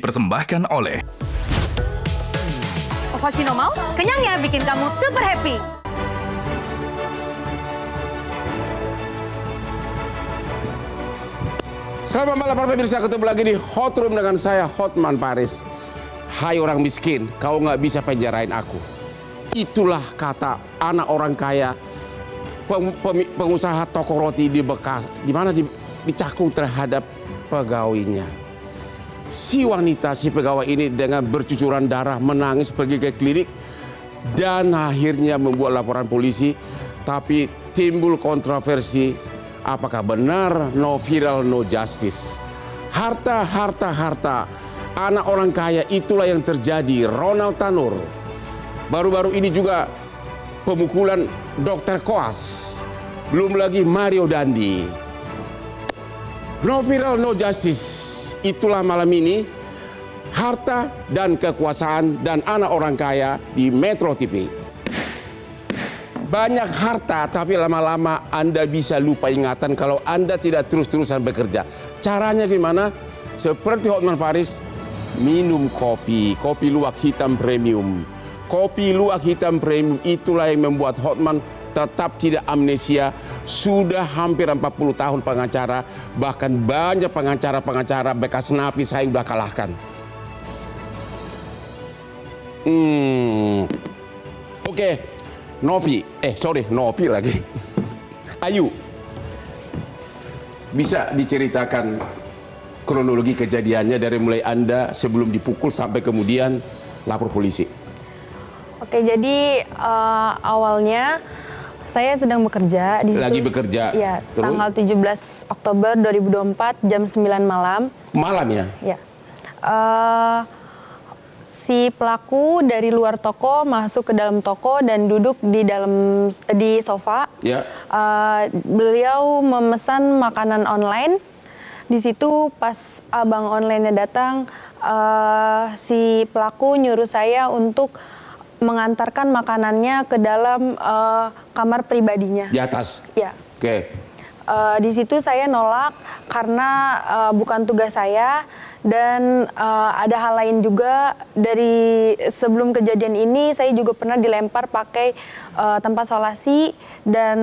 dipersembahkan oleh Cappuccino mau? Kenyangnya bikin kamu super happy. Selamat malam para pemirsa, ketemu lagi di Hot Room dengan saya Hotman Paris. Hai orang miskin, kau nggak bisa penjarain aku. Itulah kata anak orang kaya, pengusaha toko roti di Bekasi, di mana dicakung terhadap pegawainya. Si wanita, si pegawai ini dengan bercucuran darah menangis pergi ke klinik dan akhirnya membuat laporan polisi. Tapi timbul kontroversi, apakah benar no viral no justice? Harta, harta, harta. Anak orang kaya itulah yang terjadi. Ronald Tanur. Baru-baru ini juga pemukulan Dr. Koas. Belum lagi Mario Dandi. No viral no justice. Itulah malam ini harta dan kekuasaan dan anak orang kaya di Metro TV. Banyak harta tapi lama-lama Anda bisa lupa ingatan kalau Anda tidak terus-terusan bekerja. Caranya gimana? Seperti Hotman Paris, minum kopi luwak hitam premium. Kopi luwak hitam premium itulah yang membuat Hotman tetap tidak amnesia. Sudah hampir 40 tahun pengacara, bahkan banyak pengacara-pengacara bekas napi saya udah kalahkan. Oke. Novi lagi. Ayu, bisa diceritakan kronologi kejadiannya dari mulai Anda sebelum dipukul sampai kemudian lapor polisi? Oke, jadi awalnya saya sedang bekerja di situ. Lagi bekerja? Ya, terus? Tanggal 17 Oktober 2024 jam 9 malam. Malam ya? Ya. Si pelaku dari luar toko masuk ke dalam toko dan duduk di sofa. Ya. Beliau memesan makanan online. Di situ pas abang online-nya datang, si pelaku nyuruh saya untuk mengantarkan makanannya ke dalam kamar pribadinya. Di atas? Ya. Oke. Di situ saya nolak karena bukan tugas saya. Dan ada hal lain juga, dari sebelum kejadian ini saya juga pernah dilempar pakai tempat solasi dan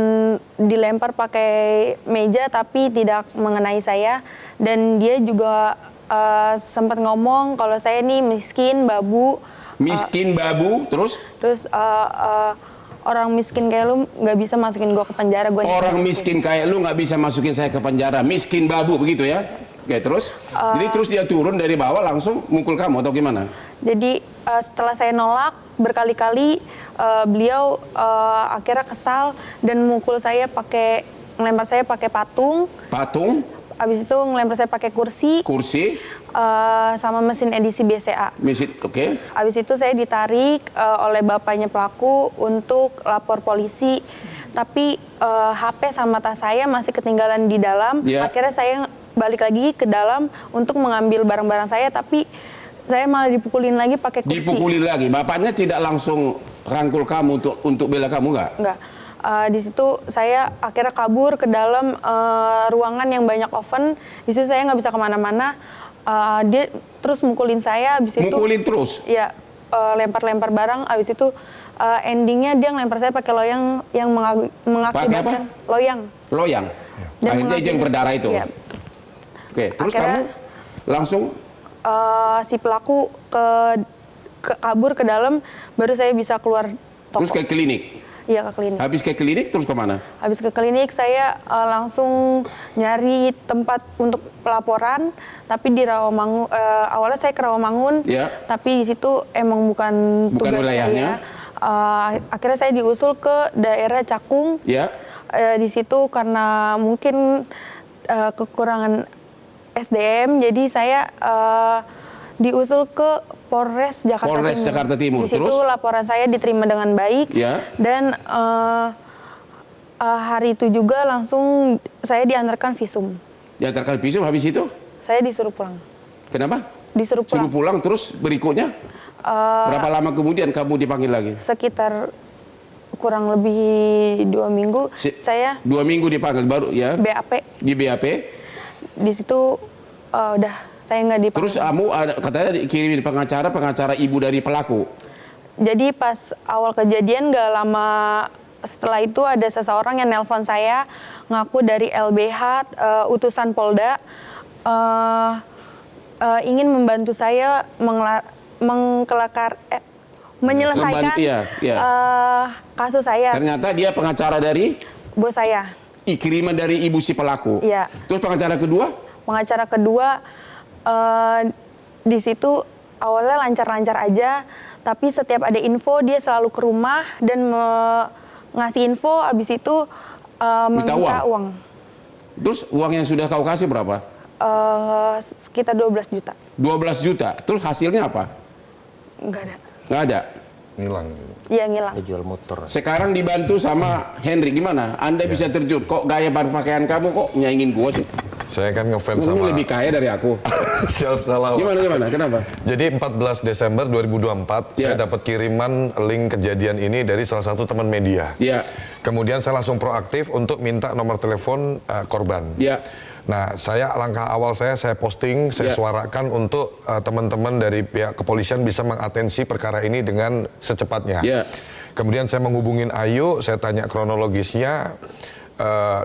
dilempar pakai meja tapi tidak mengenai saya. Dan dia juga sempat ngomong kalau saya nih miskin, babu. Miskin, babu, terus? Terus orang miskin kayak lu nggak bisa masukin gua ke penjara. Orang miskin kayak lu nggak bisa masukin saya ke penjara. Miskin, babu, begitu ya? Oke, terus? Jadi terus dia turun dari bawah langsung mukul kamu atau gimana? Jadi setelah saya nolak berkali-kali, beliau akhirnya kesal dan ngelempar saya pakai patung. Patung? Habis itu ngelempar saya pakai kursi. Kursi? Sama mesin edisi BCA. Mesin, oke. Habis itu saya ditarik oleh bapaknya pelaku untuk lapor polisi. Tapi HP sama tas saya masih ketinggalan di dalam. Yeah. Akhirnya saya balik lagi ke dalam untuk mengambil barang-barang saya, tapi saya malah dipukulin lagi pakai kursi. Dipukulin lagi? Bapaknya tidak langsung rangkul kamu untuk bela kamu nggak? Nggak. Di situ saya akhirnya kabur ke dalam ruangan yang banyak oven. Di situ saya nggak bisa kemana-mana. Dia terus mukulin saya. Habis itu mukulin terus? Ya, lempar-lempar barang. Habis itu endingnya dia ngelempar saya pakai loyang yang mengakibatkan loyang. Loyang. Dan akhirnya yang berdarah itu. Ya. Oke, terus akhirnya, kamu langsung si pelaku kabur ke dalam, baru saya bisa keluar toko. Terus ke klinik? Iya, ke klinik. Habis ke klinik terus kemana? Habis ke klinik saya langsung nyari tempat untuk pelaporan, tapi di Rawamangun. Awalnya saya ke Rawamangun, ya. Tapi di situ emang bukan tugas wilayahnya. Saya. Akhirnya saya diusul ke daerah Cakung. Ya. Di situ karena mungkin kekurangan SDM, jadi saya diusul ke Polres Jakarta Timur. Di situ terus? laporan saya diterima dengan baik. Ya. Dan hari itu juga langsung saya diantarkan visum. Diantarkan visum, habis itu? Saya disuruh pulang. Kenapa? Disuruh pulang. Suruh pulang, terus berikutnya? Berapa lama kemudian kamu dipanggil lagi? Sekitar kurang lebih 2 minggu. Saya 2 minggu dipanggil baru ya? BAP. Di BAP? Di situ udah Saya nggak dipanggil. Terus kamu katanya dikirimin pengacara ibu dari pelaku. Jadi pas awal kejadian nggak lama setelah itu ada seseorang yang nelpon saya ngaku dari LBH utusan Polda ingin membantu saya menyelesaikan kasus saya. Ternyata dia pengacara dari Bos saya. kiriman dari ibu si pelaku. Iya. Terus pengacara kedua? Pengacara kedua di situ awalnya lancar-lancar aja, tapi setiap ada info dia selalu ke rumah dan ngasih info, abis itu meminta uang. Terus uang yang sudah kau kasih berapa? Sekitar 12 juta. 12 juta. Terus hasilnya apa? Nggak ada. Nggak ada. Ngilang. Iya, ngilang. Dia jual motor. Sekarang dibantu sama Henry, gimana? Anda bisa terjun. Kok gaya berpakaian kamu kok nyaingin gua sih? Saya kan ngefans Kamu sama... lebih kaya dari aku. Siap salah. Gimana? Kenapa? Jadi 14 Desember 2024 Ya. saya dapat kiriman link kejadian ini dari salah satu teman media. Iya. Kemudian saya langsung proaktif untuk minta nomor telepon korban. Iya. Nah, langkah awal saya posting, saya Ya. suarakan untuk teman-teman dari pihak kepolisian bisa mengatensi perkara ini dengan secepatnya. Ya. Kemudian saya menghubungin Ayu, saya tanya kronologisnya,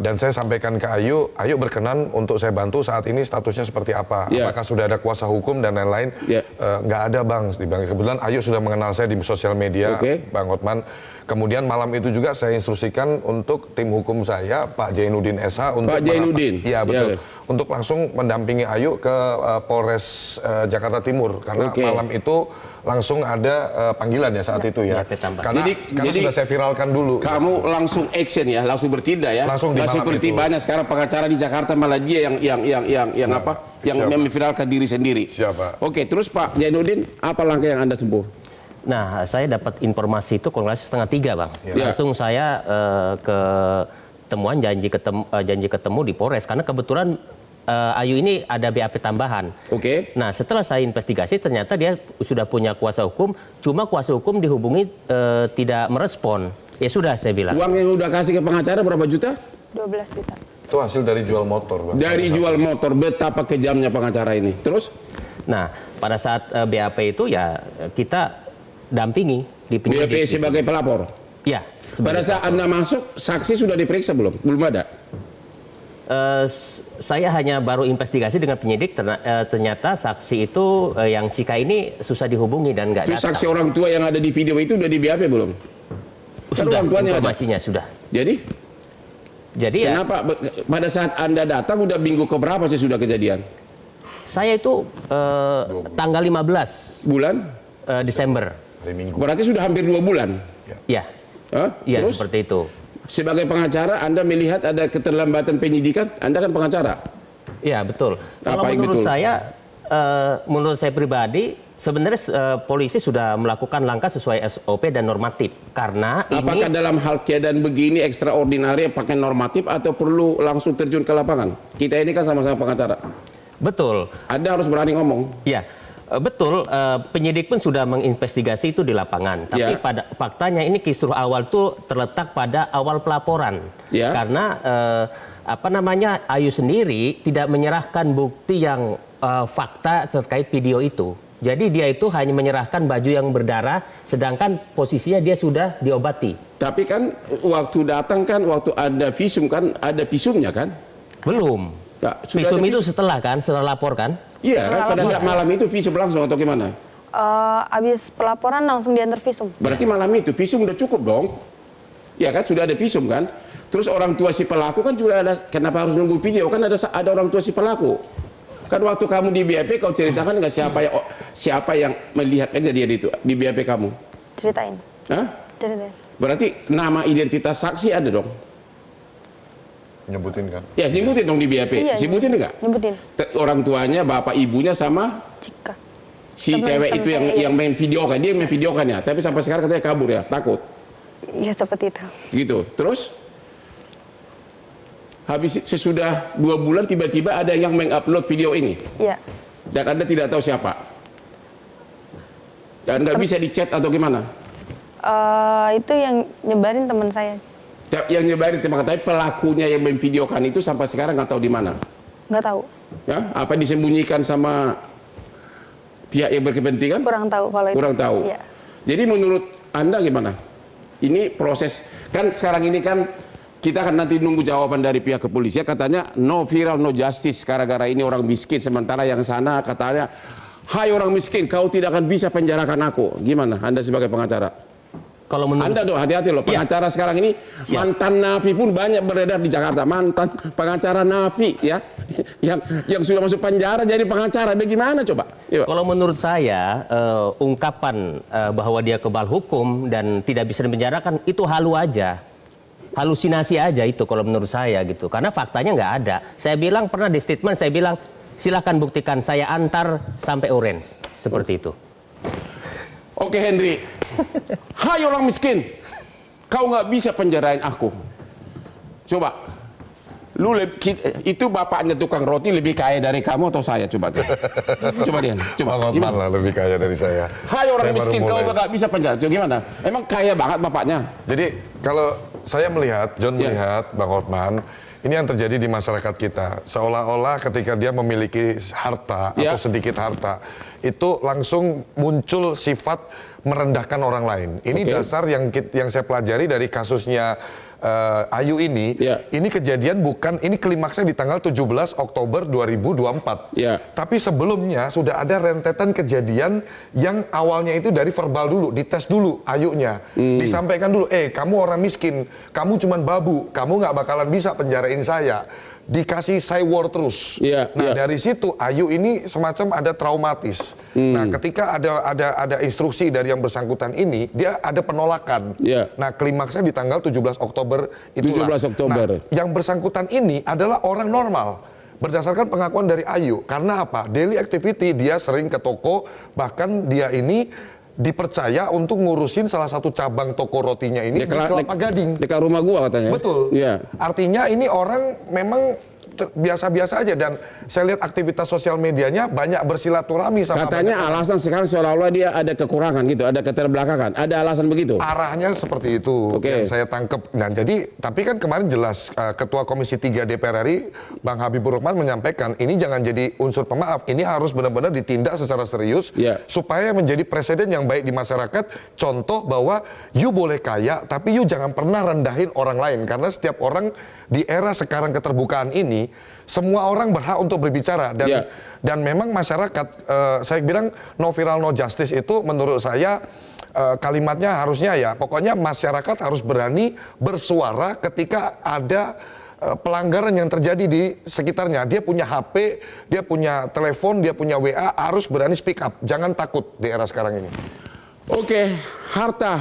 dan saya sampaikan ke Ayu berkenan untuk saya bantu saat ini statusnya seperti apa? Ya. Apakah sudah ada kuasa hukum dan lain-lain? Ya. Nggak ada bang, dibilang. Kebetulan Ayu sudah mengenal saya di sosial media, Oke. Bang Hotman. Kemudian malam itu juga saya instruksikan untuk tim hukum saya, Pak Jainuddin SH, untuk Pak Jainuddin? Iya betul. Ya. Untuk langsung mendampingi Ayu ke Polres Jakarta Timur karena Oke. malam itu langsung ada panggilan ya saat itu ya. BAP tambah. Karena Jadi sudah saya viralkan dulu. Kamu langsung action ya, langsung bertindak ya. Langsung di Nggak malam seperti itu. banyak sekarang pengacara di Jakarta malah dia yang apa? Yang Siap. memviralkan diri sendiri. Siap, Pak. Oke, terus Pak Jainuddin, apa langkah yang Anda tempuh? Nah, saya dapat informasi itu kalau nggak salah 2:30, Bang. Ya. Langsung saya ke temuan janji ketemu di Polres karena kebetulan Ayu ini ada BAP tambahan. Oke. Nah, setelah saya investigasi ternyata dia sudah punya kuasa hukum, cuma kuasa hukum dihubungi tidak merespon. Ya sudah, saya bilang. Uang yang udah kasih ke pengacara berapa juta? 12 juta. Itu hasil dari jual motor, Bang. Dari jual motor. Betapa kejamnya pengacara ini. Terus? Nah, pada saat BAP itu ya kita dampingi di BAP penyidik. sebagai pelapor. Ya. Pada saat Anda masuk, saksi sudah diperiksa belum? Belum ada. Saya hanya baru investigasi dengan penyidik, ternyata saksi itu yang Cika ini susah dihubungi dan nggak Terus datang. saksi orang tua yang ada di video itu udah di BAP belum? Kan Sudah, orang tuanya ada. informasinya sudah. Jadi Jadi ya, kenapa pada saat Anda datang udah minggu keberapa sih sudah kejadian? saya itu tanggal 15 Bulan? Desember. Hari Minggu. Berarti sudah hampir 2 bulan. Ya, Hah? ya Terus seperti itu. sebagai pengacara Anda melihat ada keterlambatan penyidikan? Anda kan pengacara. Ya betul. Kalau Apa yang menurut betul? menurut saya pribadi, sebenarnya polisi sudah melakukan langkah sesuai SOP dan normatif. Karena Apakah ini dalam hal keadaan begini ekstraordinari pakai normatif atau perlu langsung terjun ke lapangan? Kita ini kan sama-sama pengacara. betul. Anda harus berani ngomong. Ya, betul. Penyidik pun sudah menginvestigasi itu di lapangan. Tapi Ya. pada faktanya ini kisruh awal itu terletak pada awal pelaporan. Ya. Karena Ayu sendiri tidak menyerahkan bukti yang fakta terkait video itu. Jadi dia itu hanya menyerahkan baju yang berdarah, sedangkan posisinya dia sudah diobati. Tapi kan waktu datang kan, waktu ada visum kan, ada visumnya kan? Belum. Ya, sudah Visum ada itu setelah lapor kan? Iya kan, pada saat malam itu visum langsung atau gimana? Abis pelaporan langsung diantar visum. Berarti malam itu visum udah cukup dong? Ya kan, sudah ada visum kan? Terus orang tua si pelaku kan juga ada, kenapa harus nunggu video? Kan ada orang tua si pelaku. Kan waktu kamu di BAP kau ceritakan nggak siapa yang melihat kejadian itu di BAP kamu? Ceritain. Hah? Ceritain. Berarti nama identitas saksi ada dong? Nyebutin kan? Ya, nyebutin dong di BAP. Iya, Sebutin nggak? Nyebutin. Orang tuanya, bapak ibunya sama Cika. si Temen- cewek temen itu saya, iya. yang main videokan, dia yang main videokan ya. Tapi sampai sekarang katanya kabur ya, takut. Ya seperti itu. Gitu. Terus habis sesudah 2 bulan tiba-tiba ada yang mengupload video ini Iya. dan Anda tidak tahu siapa. Dan nggak bisa dicat atau gimana? Itu yang nyebarin teman saya. Yang nyebarin terima kasih, tapi pelakunya yang memvideokan itu sampai sekarang nggak tahu di mana. Nggak tahu. Ya, apa disembunyikan sama pihak yang berkepentingan? Kurang tahu kalau itu. Kurang tahu. Iya. Jadi menurut Anda gimana? Ini proses, kan sekarang ini kan kita akan nanti nunggu jawaban dari pihak kepolisian, katanya no viral, no justice, gara-gara ini orang miskin, sementara yang sana katanya, hai orang miskin, kau tidak akan bisa penjarakan aku. Gimana Anda sebagai pengacara? Kalau menurut Anda tuh hati-hati loh, pengacara sekarang ini mantan napi pun banyak beredar di Jakarta, mantan pengacara napi ya, yang sudah masuk penjara jadi pengacara, bagaimana coba? Iya, Pak. Kalau menurut saya ungkapan bahwa dia kebal hukum dan tidak bisa dipenjarakan itu halu aja, halusinasi aja itu kalau menurut saya gitu, karena faktanya nggak ada. Saya bilang pernah di statement saya bilang silakan buktikan, saya antar sampai orange seperti itu. Oke Henry, hai orang miskin, kau nggak bisa penjarain aku. Coba, itu bapaknya tukang roti lebih kaya dari kamu atau saya? Coba deh. Coba lihat. Coba. Bang Hotman lah lebih kaya dari saya. Hai orang Saya miskin, baru kau mulai. nggak bisa penjara. Coba gimana? Emang kaya banget bapaknya? Jadi kalau saya melihat, John Ya. melihat, Bang Hotman, ini yang terjadi di masyarakat kita. Seolah-olah ketika dia memiliki harta Ya. atau sedikit harta, itu langsung muncul sifat merendahkan orang lain. Ini Oke. dasar yang saya pelajari dari kasusnya Ayu ini. Ya. Ini kejadian bukan, ini klimaksnya di tanggal 17 Oktober 2024. Ya. Tapi sebelumnya sudah ada rentetan kejadian yang awalnya itu dari verbal dulu, dites dulu Ayunya. Disampaikan dulu, kamu orang miskin, kamu cuman babu, kamu nggak bakalan bisa penjarain saya. Dikasih war terus. Iya, Nah iya. dari situ Ayu ini semacam ada traumatis. Nah ketika ada instruksi dari yang bersangkutan ini, dia ada penolakan. Iya. Nah klimaksnya di tanggal 17 Oktober itulah. 17 Oktober. Nah, yang bersangkutan ini adalah orang normal. Berdasarkan pengakuan dari Ayu. Karena apa? Daily activity, dia sering ke toko, bahkan dia ini dipercaya untuk ngurusin salah satu cabang toko rotinya ini di Kelapa Gading. Dekat rumah gua katanya. Betul. Iya. Artinya ini orang memang biasa-biasa aja, dan saya lihat aktivitas sosial medianya banyak bersilaturahmi sama Katanya alasan sekarang seolah-olah dia ada kekurangan gitu, ada keterbelakangan. Ada alasan begitu? arahnya seperti itu Oke. yang saya tangkap. Nah, jadi tapi kan kemarin jelas Ketua Komisi 3 DPR RI Bang Habibur Rahman menyampaikan ini jangan jadi unsur pemaaf, ini harus benar-benar ditindak secara serius Ya. supaya menjadi presiden yang baik di masyarakat. Contoh bahwa you boleh kaya tapi you jangan pernah rendahin orang lain, karena setiap orang di era sekarang keterbukaan ini semua orang berhak untuk berbicara, dan Ya. dan memang masyarakat saya bilang no viral no justice itu menurut saya kalimatnya harusnya ya pokoknya masyarakat harus berani bersuara ketika ada pelanggaran yang terjadi di sekitarnya. Dia punya HP, dia punya telepon, dia punya WA, harus berani speak up. Jangan takut di era sekarang ini. Oke, harta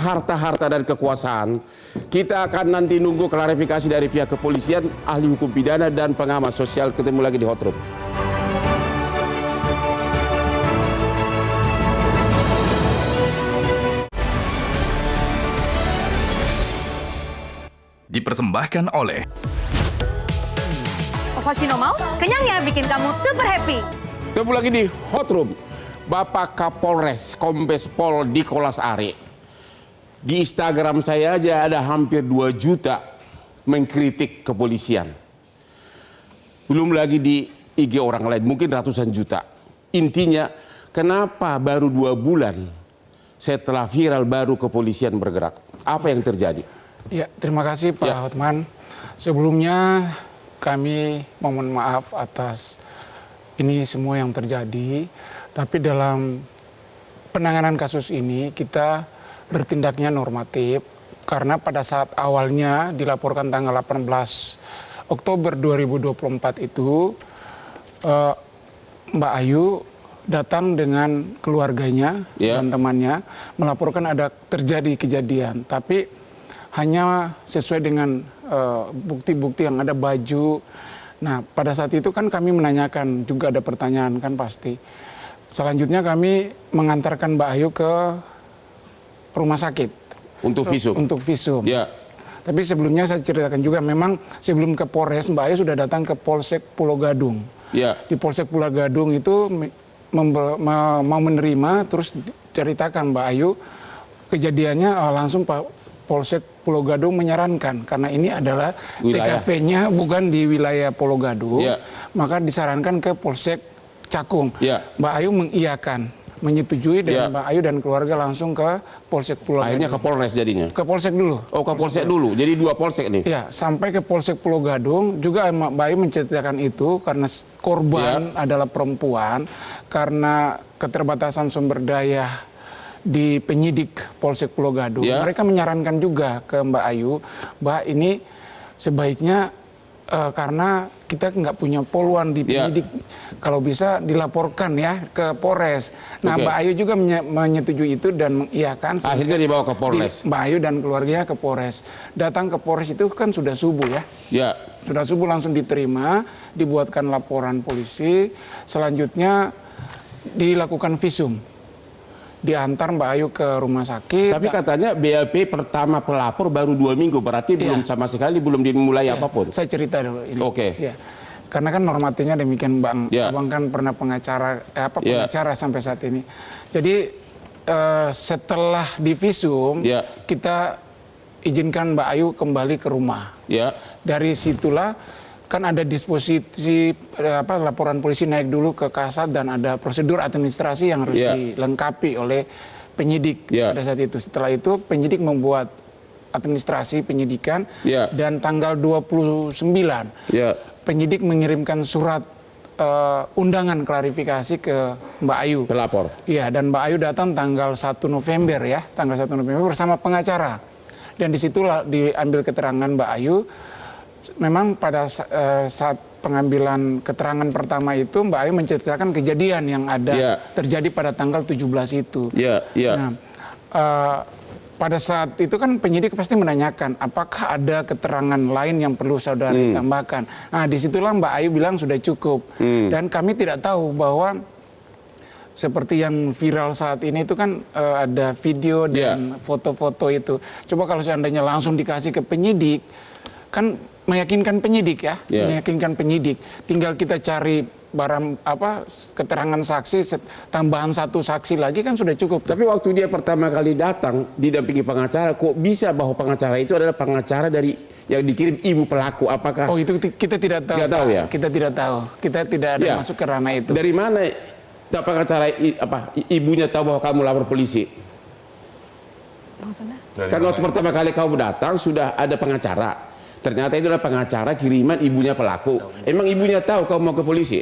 dan kekuasaan. Kita akan nanti nunggu klarifikasi dari pihak kepolisian, ahli hukum pidana dan pengamat sosial. Ketemu lagi di Hot Room. Dipersembahkan oleh Ovaltino mau? Kenyangnya bikin kamu super happy. Ketemu lagi di Hot Room. Bapak Kapolres Kombes Pol Nikolas Are. Di Instagram saya aja ada hampir 2 juta mengkritik kepolisian. Belum lagi di IG orang lain, mungkin ratusan juta. Intinya, kenapa baru 2 bulan setelah viral baru kepolisian bergerak? Apa yang terjadi? Ya, terima kasih Pak Ya. Hotman. Sebelumnya kami mohon maaf atas ini semua yang terjadi. Tapi dalam penanganan kasus ini kita bertindaknya normatif. Karena pada saat awalnya dilaporkan tanggal 18 Oktober 2024 itu Mbak Ayu datang dengan keluarganya Ya. dan temannya melaporkan ada terjadi kejadian. Tapi hanya sesuai dengan bukti-bukti yang ada baju. Nah, pada saat itu kan kami menanyakan, juga ada pertanyaan kan pasti. Selanjutnya kami mengantarkan Mbak Ayu ke rumah sakit. Untuk visum? Untuk visum. Ya. Tapi sebelumnya saya ceritakan juga, memang sebelum ke Polres, Mbak Ayu sudah datang ke Polsek Pulau Gadung. Ya. Di Polsek Pulau Gadung itu mau menerima, terus ceritakan Mbak Ayu, kejadiannya langsung Pak Polsek Pulau Gadung menyarankan karena ini adalah Wilayah. TKP-nya bukan di wilayah Pulau Gadung, Ya. maka disarankan ke Polsek Cakung. Ya. Mbak Ayu mengiyakan, menyetujui, dan Ya. Mbak Ayu dan keluarga langsung ke Polsek Pulau Akhirnya ke Gadung. Polres jadinya. Ke Polsek dulu. Oh, ke Polsek dulu. Jadi 2 polsek nih. Ya, sampai ke Polsek Pulau Gadung juga Mbak Ayu menceritakan itu karena korban adalah perempuan, karena keterbatasan sumber daya di penyidik Polsek Pulau Gadung. Ya. Mereka menyarankan juga ke Mbak Ayu, Mbak ini sebaiknya karena kita nggak punya poluan di Ya. penyidik, kalau bisa dilaporkan ya ke Polres. Nah, Oke. Mbak Ayu juga menyetujui itu dan mengiyakan. Akhirnya dibawa ke Polres. Mbak Ayu dan keluarganya ke Polres. Datang ke Polres itu kan sudah subuh ya. Ya. Sudah subuh langsung diterima, dibuatkan laporan polisi, selanjutnya dilakukan visum. Diantar Mbak Ayu ke rumah sakit. Tapi katanya BAP pertama pelapor baru 2 minggu, berarti belum sama sekali belum dimulai apapun. Saya cerita dulu ini. Oke. Ya. Karena kan normatifnya demikian, Bang. Ya. Abang kan pernah pengacara Ya. pengacara sampai saat ini. Jadi setelah divisum, Ya. kita izinkan Mbak Ayu kembali ke rumah. Ya. Dari situlah kan ada disposisi laporan polisi naik dulu ke Kasat dan ada prosedur administrasi yang harus Ya. dilengkapi oleh penyidik Ya. pada saat itu. Setelah itu penyidik membuat administrasi penyidikan Ya. dan tanggal 29 Ya. penyidik mengirimkan surat undangan klarifikasi ke Mbak Ayu. Pelapor. Iya, dan Mbak Ayu datang tanggal 1 November ya, tanggal 1 November bersama pengacara. Dan disitulah diambil keterangan Mbak Ayu. Memang pada saat pengambilan keterangan pertama itu Mbak Ayu menceritakan kejadian yang ada Ya. terjadi pada tanggal 17 itu. Ya. Ya. Nah, pada saat itu kan penyidik pasti menanyakan apakah ada keterangan lain yang perlu saudara tambahkan. Nah, disitulah Mbak Ayu bilang sudah cukup. Dan kami tidak tahu bahwa seperti yang viral saat ini itu kan ada video dan foto-foto itu. Coba kalau seandainya langsung dikasih ke penyidik, kan meyakinkan penyidik ya, meyakinkan penyidik. Tinggal kita cari barang keterangan saksi, tambahan 1 saksi lagi kan sudah cukup. Tapi waktu dia pertama kali datang didampingi pengacara, kok bisa bahwa pengacara itu adalah pengacara dari yang dikirim ibu pelaku? Apakah? Oh, itu kita tidak tahu. Tidak tahu ya? Kita tidak tahu. Kita tidak ada Ya. masuk ke ranah itu. Dari mana pengacara ibunya tahu bahwa kamu lapor polisi? Kan waktu pertama kali kamu datang sudah ada pengacara. Ternyata itu adalah pengacara kiriman ibunya pelaku. Emang ibunya tahu kamu mau ke polisi?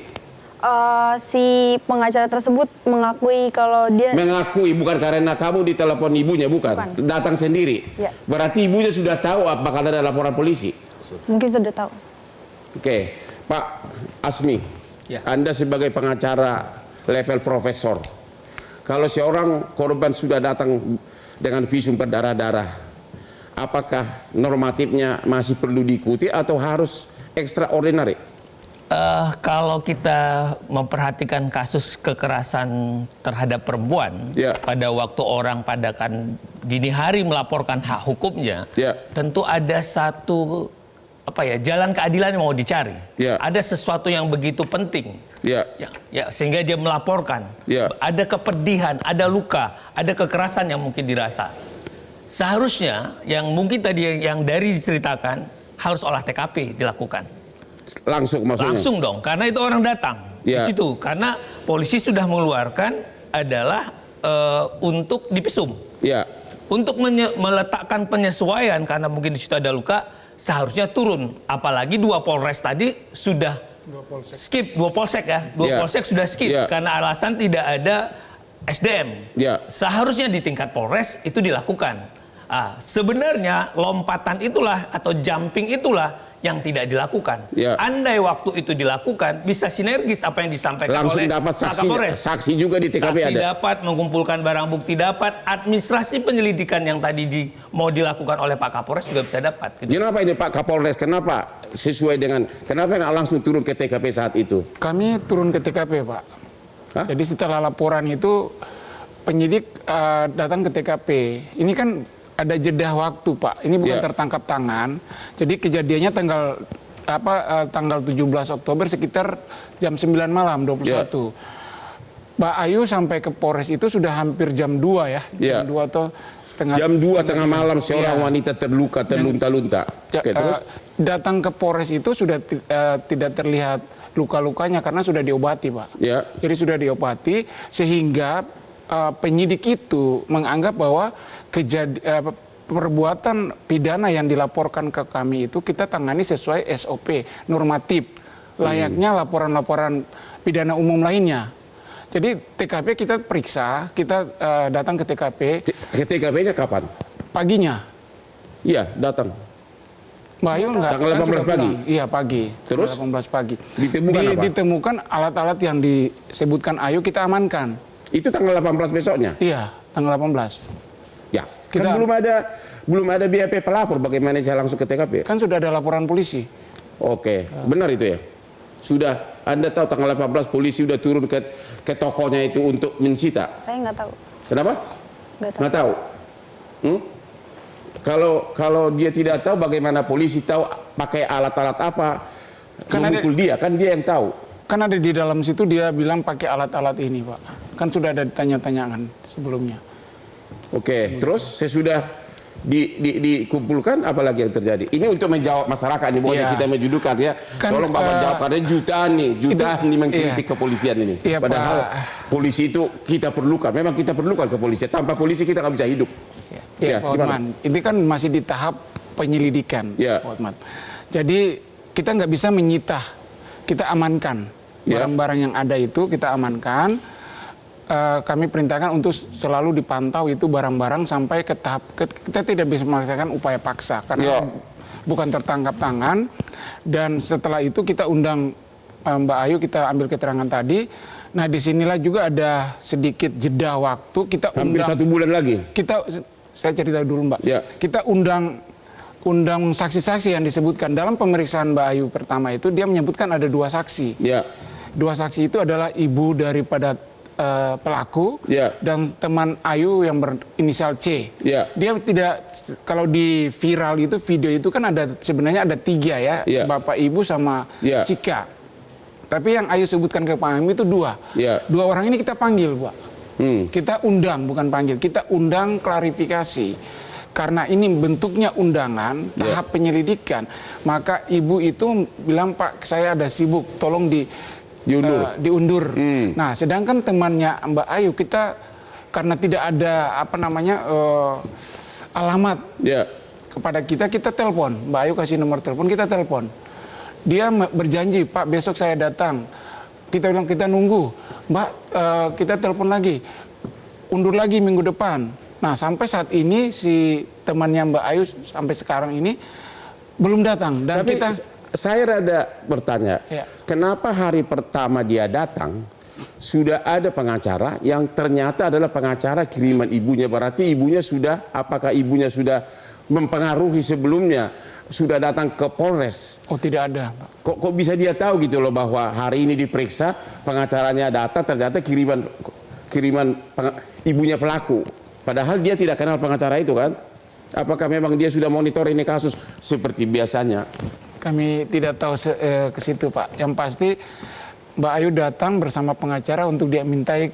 Si pengacara tersebut mengakui kalau dia Mengakui, bukan karena kamu ditelepon ibunya, bukan. Datang sendiri. Ya. Berarti ibunya sudah tahu apakah ada laporan polisi. mungkin sudah tahu. Oke, Pak Asmi, Anda sebagai pengacara level profesor, kalau seorang korban sudah datang dengan visum berdarah-darah, apakah normatifnya masih perlu diikuti atau harus extraordinary? Kalau kita memperhatikan kasus kekerasan terhadap perempuan, Ya. pada waktu orang padakan dini hari melaporkan hak hukumnya, Ya. tentu ada satu jalan keadilan yang mau dicari. Ya. Ada sesuatu yang begitu penting. Ya. Sehingga dia melaporkan. Ya. Ada kepedihan, ada luka, ada kekerasan yang mungkin dirasa. Seharusnya yang mungkin tadi yang dari diceritakan harus olah TKP dilakukan. Langsung maksudnya? Langsung dong, karena itu orang datang Ya. di situ. Karena polisi sudah mengeluarkan adalah untuk divisum. Ya. Untuk meletakkan penyesuaian karena mungkin di situ ada luka, seharusnya turun. Apalagi 2 Polres tadi sudah skip, 2 polsek ya. 2 Ya. polsek sudah skip Ya. karena alasan tidak ada SDM. Ya. Seharusnya di tingkat Polres itu dilakukan. Sebenarnya lompatan itulah atau jumping itulah yang tidak dilakukan. Ya. Andai waktu itu dilakukan, bisa sinergis apa yang disampaikan Langsung oleh dapat Kapolres. saksi juga di TKP Saksi ada. dapat, mengumpulkan barang bukti dapat, administrasi penyelidikan yang tadi mau dilakukan oleh Pak Kapolres juga bisa dapat. Gitu. Kenapa ini Pak Kapolres? Kenapa sesuai dengan kenapa nggak langsung turun ke TKP saat itu? Kami turun ke TKP, Pak. Hah? Jadi setelah laporan itu penyidik datang ke TKP. Ini kan ada jeda waktu, Pak. Ini bukan Ya. tertangkap tangan. Jadi kejadiannya tanggal 17 Oktober sekitar jam 9 malam 21. Mbak Ayu sampai ke Polres itu sudah hampir jam 2 ya. Iya. Jam 2 atau setengah. Jam 2 tengah malam seorang Iya. wanita terluka, terlunta-lunta. Ya, Oke, terus? datang ke Polres itu sudah tidak terlihat luka-lukanya karena sudah diobati, Pak. Ya. Jadi sudah diobati sehingga penyidik itu menganggap bahwa perbuatan pidana yang dilaporkan ke kami itu kita tangani sesuai SOP normatif layaknya laporan-laporan pidana umum lainnya. Jadi TKP kita periksa, kita datang ke TKP. Ke TKP-nya kapan? Paginya. Iya, datang. Mbak Ayu enggak. Tanggal kan 18 sudah pagi? pulang. Iya, pagi. Terus? Tanggal 18 pagi. Ditemukan apa? Ditemukan alat-alat yang disebutkan Ayu kita amankan. Itu tanggal 18 besoknya? Iya, tanggal 18. Ya. Kita- Kan belum ada BAP pelapor, bagaimana saya langsung ke TKP? Kan sudah ada laporan polisi. Oke, benar itu ya? Sudah, Anda tahu tanggal 18 polisi sudah turun ke tokonya itu untuk mensita. Saya nggak tahu. Kenapa? Nggak tahu. Nggak tahu. Kalau dia tidak tahu, bagaimana polisi tahu pakai alat-alat apa Kan memukul dia? Kan dia yang tahu. Kan ada di dalam situ dia bilang pakai alat-alat ini, Pak. Kan sudah ada ditanya-tanyakan sebelumnya. Oke, terus sesudah dikumpulkan, apa lagi yang terjadi? Ini untuk menjawab masyarakat, ini boleh Iya. kita menjudukan ya. Kan, Tolong Bapak jawab, karena jutaan nih mengkritik iya. kepolisian ini. Iya, Padahal Pak. polisi itu kita perlukan, memang kita perlukan kepolisian. Tanpa polisi kita nggak bisa hidup. Ya, Ya, Pak gimana? Hotman. Ini kan masih di tahap penyelidikan, Ya. Pak Hotman. Jadi kita nggak bisa menyita, kita amankan Ya. barang-barang yang ada itu kita amankan. Kami perintahkan untuk selalu dipantau itu barang-barang sampai ke tahap kita tidak bisa melaksanakan upaya paksa karena Ya. bukan tertangkap tangan. Dan setelah itu kita undang Mbak Ayu, kita ambil keterangan tadi. Nah, disinilah juga ada sedikit jeda waktu kita Hampir undang. 1 bulan lagi. Saya cerita dulu, Mbak. Ya. Kita undang saksi-saksi yang disebutkan dalam pemeriksaan Mbak Ayu pertama itu dia menyebutkan ada 2 saksi. Ya, 2 saksi itu adalah ibu daripada pelaku Ya. dan teman Ayu yang berinisial C. Ya. Dia tidak, kalau di viral itu video itu kan ada sebenarnya ada 3 ya, Ya. bapak ibu sama Ya. Cika. Tapi yang Ayu sebutkan ke kami itu 2. Ya. 2 orang ini kita panggil, Pak. Kita undang, bukan panggil. Kita undang klarifikasi. Karena ini bentuknya undangan, tahap penyelidikan. Maka ibu itu bilang, Pak, saya ada sibuk, tolong diundur. Nah, sedangkan temannya Mbak Ayu, kita karena tidak ada alamat ya, kepada kita telepon. Mbak Ayu kasih nomor telepon, kita telepon. Dia berjanji, Pak, besok saya datang. Kita bilang, kita nunggu. Mbak, kita telepon lagi. Undur lagi minggu depan. Nah, sampai saat ini si temannya Mbak Ayu sampai sekarang ini belum datang. Dan tapi kita saya rada bertanya, Ya. kenapa hari pertama dia datang sudah ada pengacara yang ternyata adalah pengacara kiriman ibunya? Berarti ibunya sudah, apakah ibunya sudah mempengaruhi sebelumnya, sudah datang ke Polres? oh tidak ada, Pak. Kok bisa dia tahu gitu loh bahwa hari ini diperiksa, pengacaranya datang, ternyata kiriman ibunya pelaku. Padahal dia tidak kenal pengacara itu kan? Apakah memang dia sudah monitor ini kasus seperti biasanya? Kami tidak tahu ke situ, Pak. Yang pasti Mbak Ayu datang bersama pengacara untuk dia mintai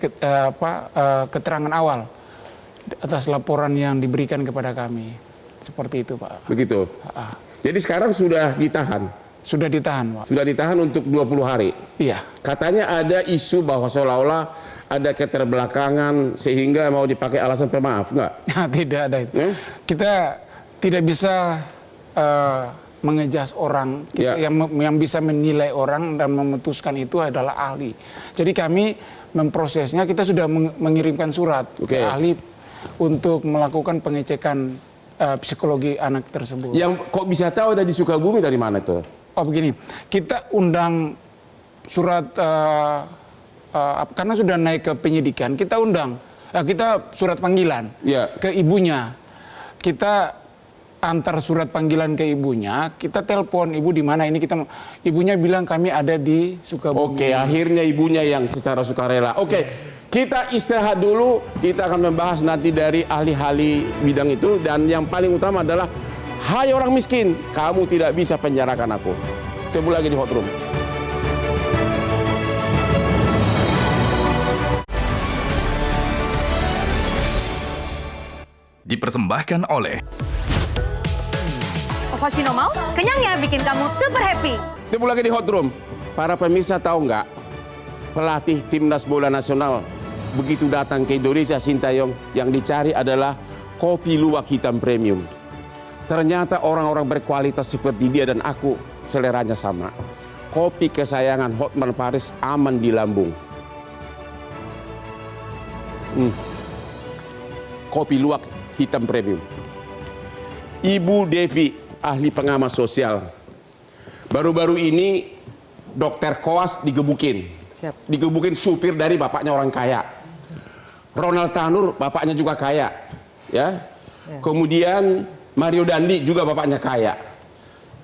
keterangan awal atas laporan yang diberikan kepada kami. Seperti itu, Pak. Begitu. Jadi sekarang sudah ditahan. Sudah ditahan, Pak. Sudah ditahan untuk 20 hari. Iya. Katanya ada isu bahwa seolah-olah ada keterbelakangan sehingga mau dipakai alasan pemaaf, enggak? Tidak ada itu. Kita tidak bisa mengejas orang. Ya. Yang bisa menilai orang dan memutuskan itu adalah ahli. Jadi kami memprosesnya, kita sudah mengirimkan surat Oke. ke ahli untuk melakukan pengecekan psikologi anak tersebut. Yang kok bisa tahu ada di Sukabumi dari mana tuh? Oh begini, kita undang surat karena sudah naik ke penyidikan, kita undang, kita surat panggilan Ya. ke ibunya. Kita antar surat panggilan ke ibunya, kita telepon ibu di mana ini, ibunya bilang kami ada di Sukabumi. Oke, akhirnya ibunya yang secara sukarela. Oke, kita istirahat dulu. Kita akan membahas nanti dari ahli-ahli bidang itu. Dan yang paling utama adalah, hai orang miskin, kamu tidak bisa penjarakan aku. Ketemu lagi di Hot Room. dipersembahkan oleh Ovaltino mau? Kenyangnya bikin kamu super happy. Ketemu lagi di Hot Room. Para pemirsa tahu nggak, pelatih timnas bola nasional begitu datang ke Indonesia, Sintayong, yang dicari adalah kopi luwak hitam premium. Ternyata orang-orang berkualitas seperti dia dan aku seleranya sama. Kopi kesayangan Hotman Paris aman di lambung. Kopi luwak hitam premium. Ibu Devi, ahli pengamat sosial. Baru-baru ini dokter koas digebukin. Digebukin supir dari bapaknya orang kaya. Ronald Tanur bapaknya juga kaya. Ya. Kemudian Mario Dandi juga bapaknya kaya.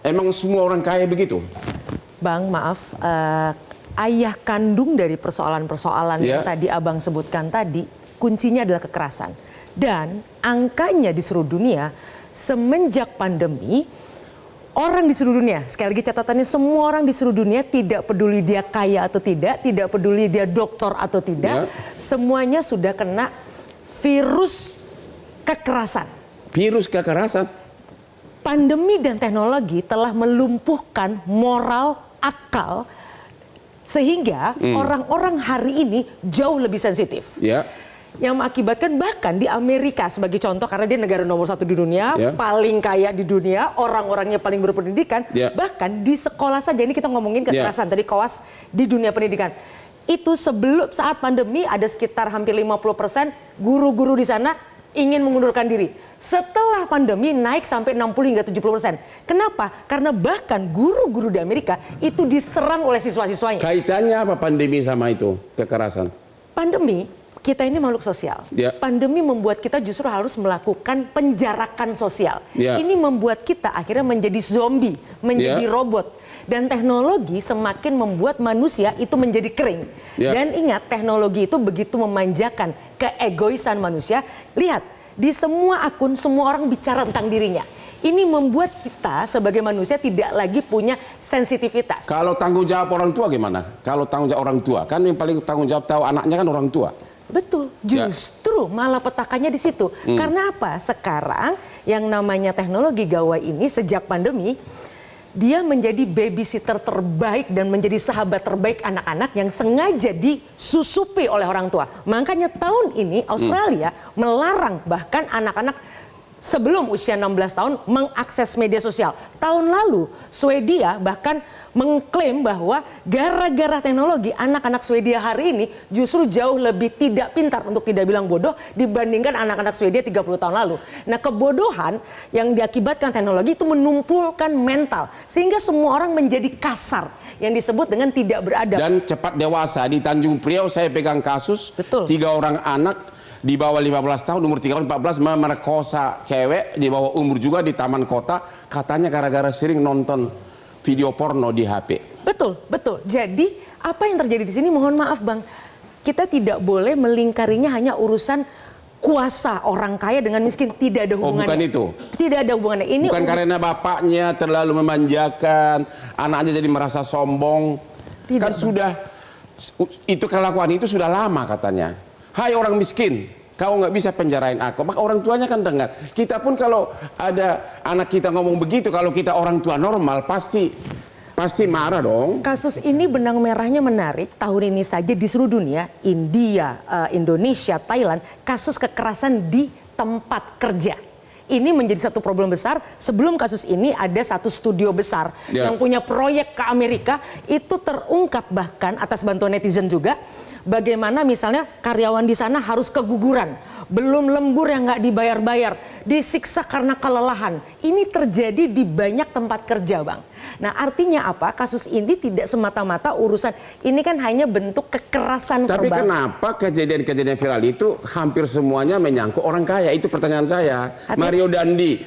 Emang semua orang kaya begitu? Bang, maaf, ayah kandung dari persoalan-persoalan yang tadi Abang sebutkan tadi, kuncinya adalah kekerasan. Dan angkanya di seluruh dunia, semenjak pandemi, orang di seluruh dunia, sekali lagi catatannya, semua orang di seluruh dunia, tidak peduli dia kaya atau tidak peduli dia doktor atau tidak, semuanya sudah kena virus kekerasan. Virus kekerasan. Pandemi dan teknologi telah melumpuhkan moral, akal, sehingga orang-orang hari ini jauh lebih sensitif. Ya. Yang mengakibatkan bahkan di Amerika sebagai contoh, karena dia negara nomor 1 di dunia, paling kaya di dunia, orang-orangnya paling berpendidikan, bahkan di sekolah saja, ini kita ngomongin kekerasan, tadi koas di dunia pendidikan. Itu sebelum saat pandemi ada sekitar hampir 50% guru-guru di sana ingin mengundurkan diri. Setelah pandemi naik sampai 60 hingga 70%. Kenapa? Karena bahkan guru-guru di Amerika itu diserang oleh siswa-siswanya. Kaitannya apa pandemi sama itu, kekerasan? Pandemi, kita ini makhluk sosial. Pandemi membuat kita justru harus melakukan penjarakan sosial. Ini membuat kita akhirnya menjadi zombie, menjadi robot. Dan teknologi semakin membuat manusia itu menjadi kering. Dan ingat, teknologi itu begitu memanjakan keegoisan manusia. Lihat, di semua akun semua orang bicara tentang dirinya. Ini membuat kita sebagai manusia tidak lagi punya sensitivitas. Kalau tanggung jawab orang tua gimana? Kalau tanggung jawab orang tua, kan yang paling tanggung jawab tahu anaknya kan orang tua. Betul, justru malah petakannya di situ. Karena apa? Sekarang yang namanya teknologi gawai ini sejak pandemi, dia menjadi babysitter terbaik dan menjadi sahabat terbaik anak-anak yang sengaja disusupi oleh orang tua. Makanya tahun ini Australia melarang bahkan anak-anak sebelum usia 16 tahun mengakses media sosial. Tahun lalu Swedia bahkan mengklaim bahwa gara-gara teknologi anak-anak Swedia hari ini justru jauh lebih tidak pintar, untuk tidak bilang bodoh, dibandingkan anak-anak Swedia 30 tahun lalu. Nah, kebodohan yang diakibatkan teknologi itu menumpulkan mental sehingga semua orang menjadi kasar, yang disebut dengan tidak beradab. Dan cepat dewasa. Di Tanjung Priok saya pegang kasus 3 orang anak di bawah 15 tahun, umur 13, 14 memerkosa cewek di bawah umur juga di taman kota, katanya gara-gara sering nonton video porno di HP. Betul, betul. Jadi apa yang terjadi di sini, mohon maaf Bang, kita tidak boleh melingkarinya hanya urusan kuasa orang kaya dengan miskin, tidak ada hubungannya. Oh, bukan itu. Tidak ada hubungannya. Ini bukan karena bapaknya terlalu memanjakan, anaknya jadi merasa sombong. Tidak, kan sudah, itu kelakuan itu sudah lama katanya. Hai orang miskin, kau nggak bisa penjarain aku. Maka orang tuanya kan dengar. Kita pun kalau ada anak kita ngomong begitu, kalau kita orang tua normal pasti marah dong. Kasus ini benang merahnya menarik. Tahun ini saja di seluruh dunia, India, Indonesia, Thailand, kasus kekerasan di tempat kerja. Ini menjadi satu problem besar. Sebelum kasus ini ada satu studio besar yang punya proyek ke Amerika. Itu terungkap bahkan atas bantuan netizen juga. Bagaimana misalnya karyawan di sana harus keguguran, belum lembur yang nggak dibayar-bayar, disiksa karena kelelahan. Ini terjadi di banyak tempat kerja, Bang. Nah, artinya apa? Kasus ini tidak semata-mata urusan, ini kan hanya bentuk kekerasan verbal. Tapi kenapa kejadian-kejadian viral itu hampir semuanya menyangkut orang kaya? Itu pertanyaan saya. Mario Dandi,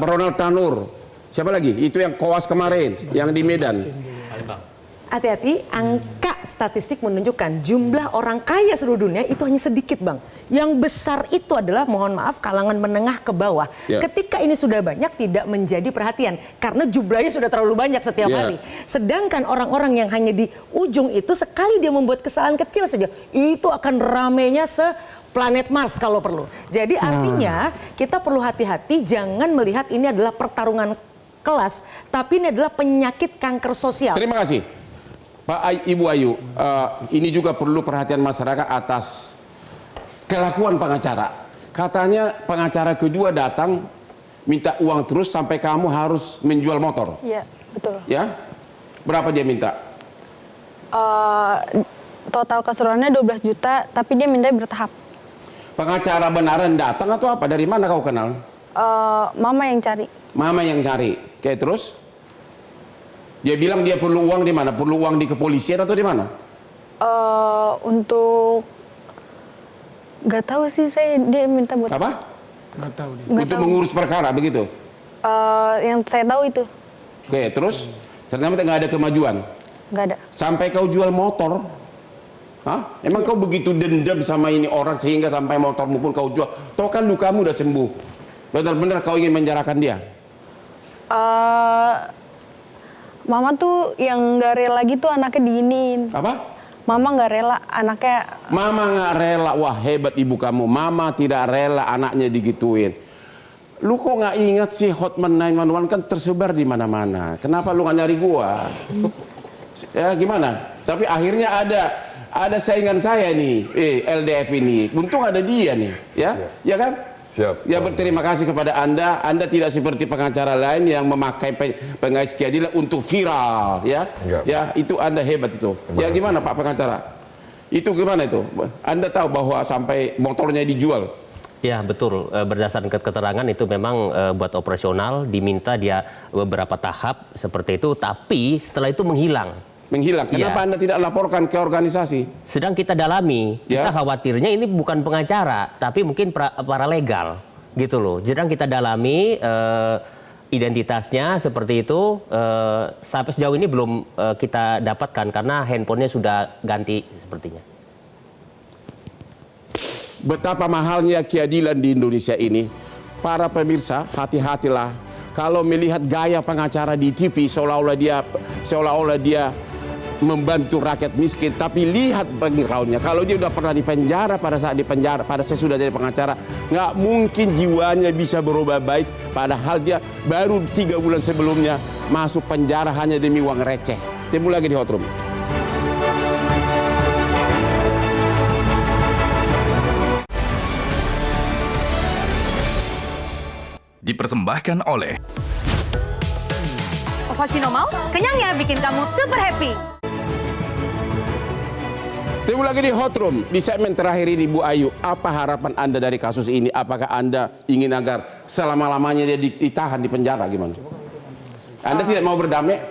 Ronald Tanur, siapa lagi? Itu yang koas kemarin, yang di Medan. Hati-hati, angka statistik menunjukkan jumlah orang kaya seluruh dunia itu hanya sedikit, Bang. Yang besar itu adalah, mohon maaf, kalangan menengah ke bawah. Ketika ini sudah banyak, tidak menjadi perhatian. Karena jumlahnya sudah terlalu banyak setiap hari. Sedangkan orang-orang yang hanya di ujung itu, sekali dia membuat kesalahan kecil saja, itu akan ramenya planet Mars kalau perlu. Jadi artinya kita perlu hati-hati, jangan melihat ini adalah pertarungan kelas, tapi ini adalah penyakit kanker sosial. Terima kasih, Ibu Ayu. Ini juga perlu perhatian masyarakat atas kelakuan pengacara. Katanya pengacara kedua datang minta uang terus sampai kamu harus menjual motor. Iya, betul. Ya, berapa dia minta? Total keseluruhannya 12 juta, tapi dia minta bertahap. Pengacara benaran datang atau apa? Dari mana kau kenal? Mama yang cari. Mama yang cari. Oke, terus? Dia bilang dia perlu uang di mana? Perlu uang di kepolisian atau di mana? Untuk nggak tahu sih saya, dia minta buat Apa? Nggak tahu dia. Untuk mengurus perkara begitu. yang saya tahu itu Oke, terus ternyata nggak ada kemajuan. nggak ada. Sampai kau jual motor. Hah? Emang kau begitu dendam sama ini orang sehingga sampai motormu pun kau jual? Toh kan lukamu udah sembuh. Benar-benar kau ingin menjarakan dia? Mama tuh yang nggak rela gitu anaknya diinin. Apa? Mama nggak rela anaknya. Mama nggak rela. Wah, hebat ibu kamu. Mama tidak rela anaknya digituin. Lu kok nggak ingat sih Hotman 911 kan tersebar di mana-mana. Kenapa lu nggak nyari gua? Ya gimana? Tapi akhirnya ada saingan saya nih, LDF ini. Untung ada dia nih, ya, ya kan? Siap. Ya, berterima kasih kepada Anda. Anda tidak seperti pengacara lain yang memakai pengais keadilan untuk viral, ya. Enggak. Ya, itu Anda hebat itu. Ya gimana Pak pengacara? Itu gimana itu? Anda tahu bahwa sampai motornya dijual? Ya betul, berdasarkan keterangan itu memang buat operasional, diminta dia beberapa tahap seperti itu, tapi setelah itu menghilang. Menghilang. Kenapa Ya. Anda tidak laporkan ke organisasi? Sedang kita dalami, Ya. kita khawatirnya ini bukan pengacara, tapi mungkin paralegal, gitu loh. Sedang kita dalami identitasnya seperti itu, sampai sejauh ini belum kita dapatkan karena handphonenya sudah ganti sepertinya. Betapa mahalnya keadilan di Indonesia ini. Para pemirsa, hati-hatilah kalau melihat gaya pengacara di TV seolah-olah dia membantu rakyat miskin, tapi lihat backgroundnya. Kalau dia udah pernah di penjara, pada saat di penjara, pada saya sudah jadi pengacara, nggak mungkin jiwanya bisa berubah baik. Padahal dia baru 3 bulan sebelumnya masuk penjara hanya demi uang receh. Temu lagi di Hot Room. Dipersembahkan oleh Ovaltino mau, kenyangnya bikin kamu super happy. Temu lagi di Hot Room. Di segmen terakhir ini, Bu Ayu, apa harapan Anda dari kasus ini? Apakah Anda ingin agar selama-lamanya dia ditahan di penjara? Gimana? Anda tidak mau berdamai?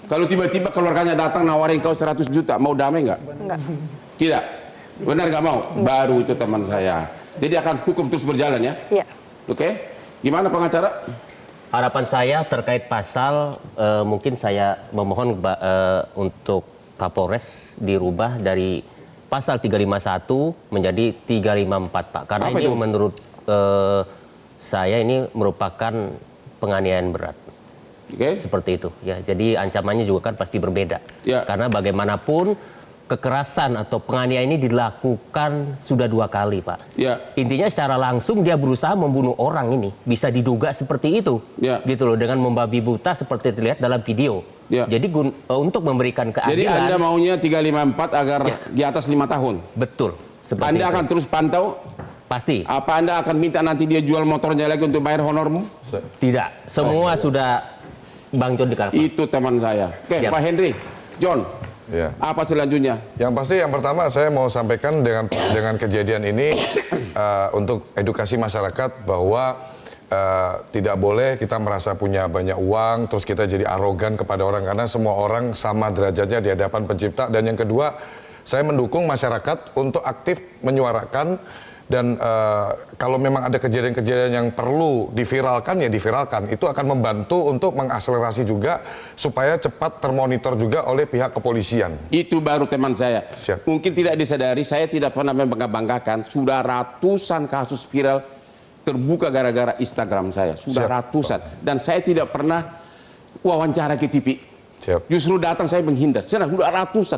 Kalau tiba-tiba keluarganya datang nawarin kau 100 juta, mau damai nggak? Enggak. Tidak? Benar nggak mau? Baru itu teman saya. Jadi akan hukum terus berjalan ya? Iya. Oke? Gimana pengacara? Harapan saya terkait pasal, mungkin saya memohon untuk Kapolres dirubah dari pasal 351 menjadi 354, Pak. Karena Apa ini itu? menurut saya ini merupakan penganiayaan berat. Oke? Seperti itu. Ya, jadi ancamannya juga kan pasti berbeda. Ya. Karena bagaimanapun kekerasan atau penganiayaan ini dilakukan sudah 2 kali, Pak. Ya. Intinya secara langsung dia berusaha membunuh orang ini. Bisa diduga seperti itu. Ya. Gitu loh, dengan membabi buta seperti terlihat dalam video. Ya. Jadi untuk memberikan keadilan. Jadi Anda maunya 354 agar Ya. di atas 5 tahun? Betul. Seperti Anda itu. akan terus pantau? Pasti. Apa Anda akan minta nanti dia jual motornya lagi untuk bayar honormu? Tidak. Semua sudah Bang John dikalahkan. Itu teman saya. Oke, Siap. Pak Henry, John, Ya. apa selanjutnya? Yang pasti yang pertama saya mau sampaikan dengan kejadian ini untuk edukasi masyarakat bahwa tidak boleh kita merasa punya banyak uang terus kita jadi arogan kepada orang, karena semua orang sama derajatnya di hadapan pencipta. Dan yang kedua, saya mendukung masyarakat untuk aktif menyuarakan, dan kalau memang ada kejadian-kejadian yang perlu diviralkan ya diviralkan. Itu akan membantu untuk mengakselerasi juga supaya cepat termonitor juga oleh pihak kepolisian. Itu baru teman saya. Siap. Mungkin tidak disadari, saya tidak pernah membanggakan. Sudah ratusan kasus viral terbuka gara-gara Instagram saya. Sudah Siap. ratusan. Dan saya tidak pernah wawancara ke TV. Siap. Justru datang saya menghindar. Sudah ratusan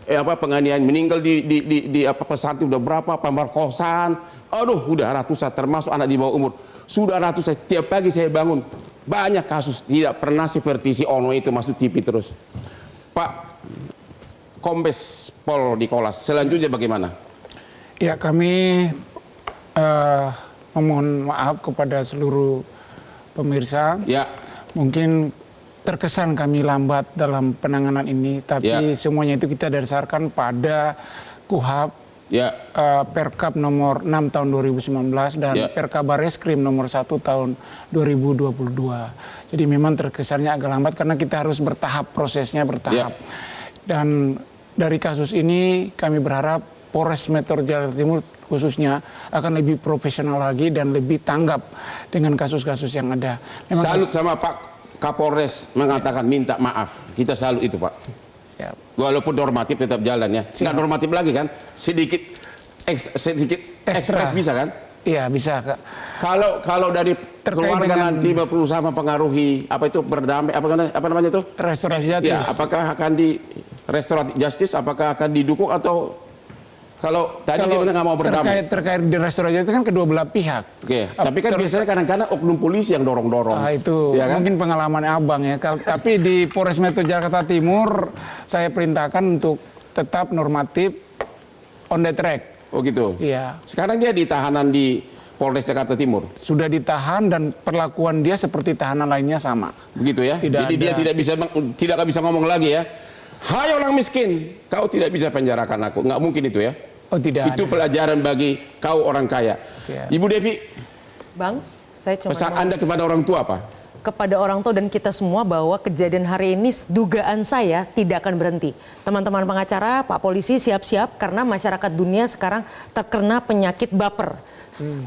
penganiayaan meninggal di pesantren udah berapa, pemerkosaan. Aduh, udah ratusan termasuk anak di bawah umur. Sudah ratusan. Tiap pagi saya bangun banyak kasus, tidak pernah seperti si Ono itu masuk TV terus. Pak Kombes Pol Nikolas, selanjutnya bagaimana? Ya, kami memohon maaf kepada seluruh pemirsa. Ya. Mungkin terkesan kami lambat dalam penanganan ini, tapi semuanya itu kita dasarkan pada KUHP, Perkap nomor 6 tahun 2019 dan Perkabar Reskrim nomor 1 tahun 2022. Jadi memang terkesannya agak lambat karena kita harus bertahap, prosesnya bertahap. Dan dari kasus ini kami berharap Polres Metro Jakarta Timur khususnya akan lebih profesional lagi dan lebih tanggap dengan kasus-kasus yang ada. Memang salut sama Pak Kapolres mengatakan minta maaf. Kita salut itu, Pak. Siap. Walaupun normatif tetap jalan ya. Nggak normatif lagi kan? Sedikit ekspres bisa kan? Iya, bisa, Kak. Kalau dari keluarga nanti berusaha mempengaruhi apa itu berdamai apa namanya itu? Restoratif justice. Ya, apakah akan di restoratif justice apakah akan didukung atau kalau tadi dia nggak mau berdamai? Terkait di restoratif itu kan kedua belah pihak. Oke, tapi kan biasanya kadang-kadang oknum polisi yang dorong-dorong. Itu ya kan? mungkin pengalaman abang ya. Tapi di Polres Metro Jakarta Timur saya perintahkan untuk tetap normatif on the track. Oh gitu. Iya. Sekarang dia ditahanan di Polres Jakarta Timur. Sudah ditahan dan perlakuan dia seperti tahanan lainnya sama. Begitu ya. Jadi dia tidak bisa ngomong lagi ya. Hai orang miskin, kau tidak bisa penjarakan aku. Nggak mungkin itu ya. Oh tidak. Itu pelajaran bagi kau orang kaya. Siap. Ibu Devi, Bang, saya cuma pesan Anda kepada orang tua apa? kepada orang tua dan kita semua bahwa kejadian hari ini dugaan saya tidak akan berhenti. Teman-teman pengacara, Pak Polisi siap-siap karena masyarakat dunia sekarang terkena penyakit baper.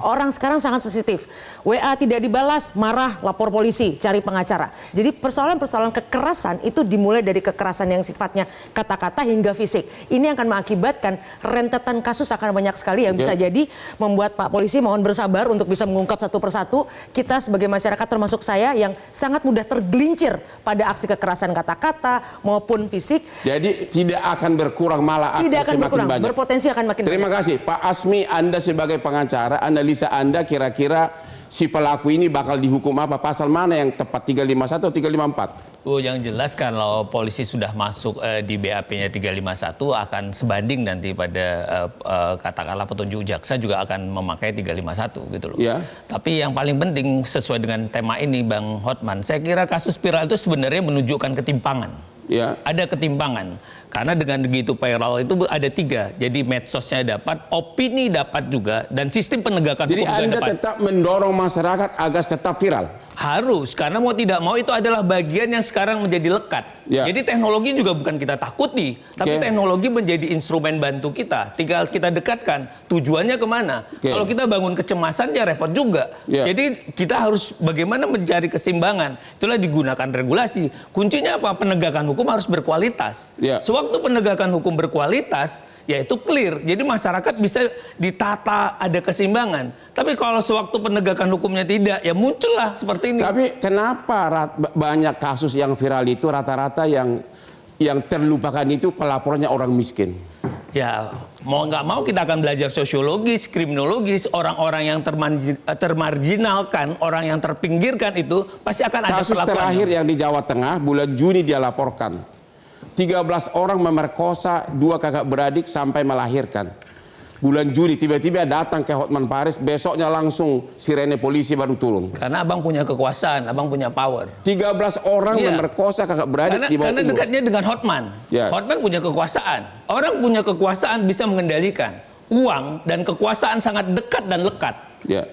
Orang sekarang sangat sensitif. WA tidak dibalas, marah, lapor polisi, cari pengacara. Jadi persoalan-persoalan kekerasan itu dimulai dari kekerasan yang sifatnya kata-kata hingga fisik. Ini akan mengakibatkan rentetan kasus akan banyak sekali yang bisa jadi membuat Pak Polisi mohon bersabar untuk bisa mengungkap satu persatu. Kita sebagai masyarakat termasuk saya yang sangat mudah tergelincir pada aksi kekerasan kata-kata maupun fisik. Jadi tidak akan berkurang, malah akan tidak akan semakin berkurang, banyak. berpotensi akan makin Terima banyak. kasih Pak Asmi, Anda sebagai pengacara, analisa Anda kira-kira si pelaku ini bakal dihukum apa? Pasal mana yang tepat, 351 atau 354? Oh, yang jelas kalau polisi sudah masuk di BAP-nya 351 akan sebanding nanti pada katakanlah petunjuk jaksa juga akan memakai 351 gitu loh. Ya. Tapi yang paling penting sesuai dengan tema ini Bang Hotman, saya kira kasus viral itu sebenarnya menunjukkan ketimpangan. Ya. Ada ketimpangan. Karena dengan begitu viral itu ada 3. Jadi medsosnya dapat, opini dapat juga, dan sistem penegakan Jadi hukum juga Anda dapat. tetap mendorong masyarakat agar tetap viral? Harus, karena mau tidak mau itu adalah bagian yang sekarang menjadi lekat. Ya. Jadi teknologi juga bukan kita takuti, tapi teknologi menjadi instrumen bantu kita. Tinggal kita dekatkan tujuannya kemana. Kalau kita bangun kecemasan ya repot juga. Jadi kita harus bagaimana mencari keseimbangan. Itulah digunakan regulasi. Kuncinya apa? Penegakan hukum harus berkualitas. Sewaktu penegakan hukum berkualitas, yaitu clear. Jadi masyarakat bisa ditata, ada keseimbangan. Tapi kalau sewaktu penegakan hukumnya tidak, ya muncullah seperti ini. Tapi kenapa banyak kasus yang viral itu rata-rata yang terlupakan itu pelapornya orang miskin? Ya, mau nggak mau kita akan belajar sosiologis, kriminologis, orang-orang yang termarginalkan, orang yang terpinggirkan itu pasti akan ada kasus perlakuan. terakhir yang di Jawa Tengah bulan Juni dia laporkan. 13 orang memerkosa 2 kakak beradik sampai melahirkan. Bulan Juni tiba-tiba datang ke Hotman Paris, besoknya langsung sirene polisi baru turun. Karena abang punya kekuasaan, abang punya power. 13 orang memerkosa kakak beradik di bawah karena umur. dekatnya dengan Hotman. Hotman punya kekuasaan. Orang punya kekuasaan bisa mengendalikan. Uang dan kekuasaan sangat dekat dan lekat.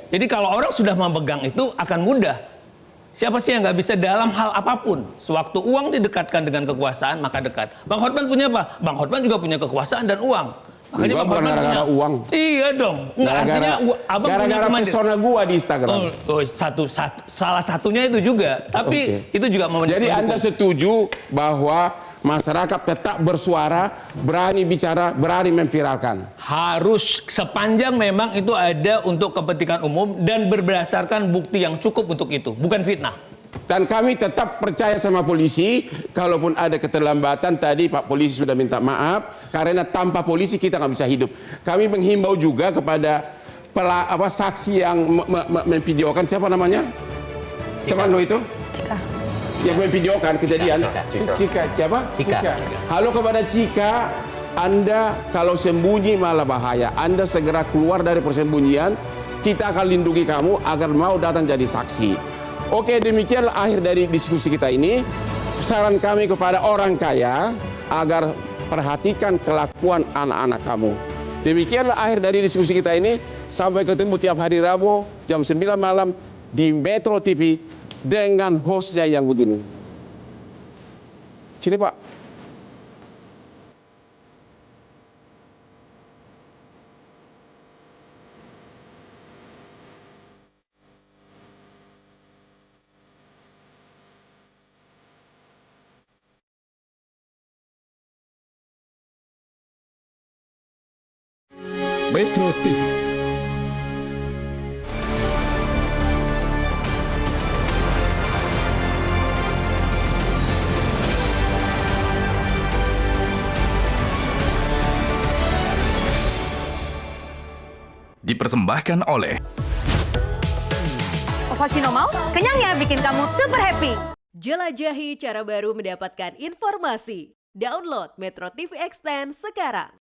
Jadi kalau orang sudah memegang itu akan mudah. Siapa sih yang nggak bisa dalam hal apapun? Sewaktu uang didekatkan dengan kekuasaan, maka dekat. Bang Hotman punya apa? Bang Hotman juga punya kekuasaan dan uang. Makanya bukan gara-gara uang. Iya dong. Gara-gara pesona gua di Instagram. Salah satunya itu juga. Tapi itu juga Jadi Anda setuju bahwa masyarakat tetap bersuara, berani bicara, berani memviralkan? Harus, sepanjang memang itu ada untuk kepentingan umum dan berdasarkan bukti yang cukup untuk itu, bukan fitnah. Dan kami tetap percaya sama polisi, kalaupun ada keterlambatan tadi Pak Polisi sudah minta maaf, karena tanpa polisi kita nggak bisa hidup. Kami menghimbau juga kepada saksi yang memvideokan, siapa namanya? Teman lo itu? Cika. Yang memvideokan kejadian. Cika. Siapa? Cika. Halo kepada Cika, Anda kalau sembunyi malah bahaya. Anda segera keluar dari persembunyian, kita akan lindungi kamu agar mau datang jadi saksi. Oke, demikianlah akhir dari diskusi kita ini. Saran kami kepada orang kaya agar perhatikan kelakuan anak-anak kamu. Demikianlah akhir dari diskusi kita ini. Sampai ketemu tiap hari Rabu jam 9 malam di Metro TV dengan hostnya yang begini. Sini Pak. Metro TV. Dipersembahkan oleh Ovaltino Mall, kenyangnya bikin kamu super happy. Jelajahi cara baru mendapatkan informasi. Download Metro TV Extend sekarang.